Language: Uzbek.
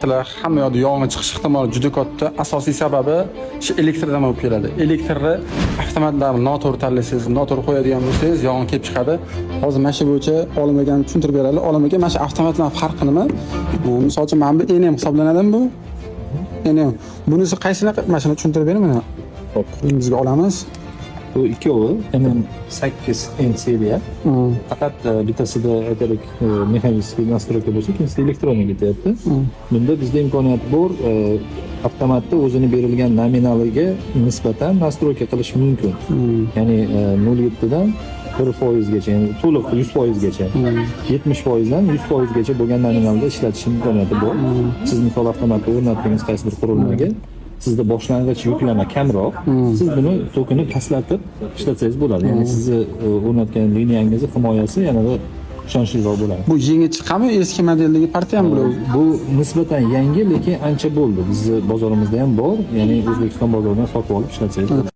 Hamma yoqda yong'in chiqish ehtimoli juda katta. Asosiy sababi shu elektrdan bo'lib keladi. Elektrni avtomatlarni noto'g'ri tanlasangiz, noto'g'ri qo'yadigan bo'lsangiz, yong'in kelib chiqadi. Hozir mana shu bo'yicha olim ekan tushuntirib beradi. Olim ekan mana shu avtomatlarning farqi nima? Misol uchun mana bu NM hisoblanadimi bu? NM. Bunisi qaysinaqa? Mana shuni tushuntirib bering mana. Xo'p, bizga olamiz. Bu ikkovi MM8N seriya. Faqat bittasida aytaylik mexanik nastroyka bo'lsa, ikkinchisida elektronik ketyapti. Bunda bizda imkoniyat bor, avtomatda o'zini berilgan nominaliga nisbatan nastroyka qilish mumkin. Ya'ni 0.7 dan 1% gacha, ya'ni to'liq 100% gacha, 70% dan 100% gacha bo'lgan nominalda ishlatish imkoniyati bor. Siz misol avtomatda o'rnatdingiz qaysidir qurilmaga, sizda boshlang'ich yuklama kamroq, siz buni tokini pastlatib ishlatsangiz bo'ladi. Ya'ni sizni o'rnatgan liniyangizni himoyasi yanada ishonchliroq bo'ladi. Bu yangi chiqqanmi, eski modeldagi partiya ham bo'ladi? Bu nisbatan yangi, lekin ancha bo'ldi. Bizni bozorimizda ham bor, ya'ni O'zbekiston bozoridan sotib olib ishlatsangiz bo'ladi.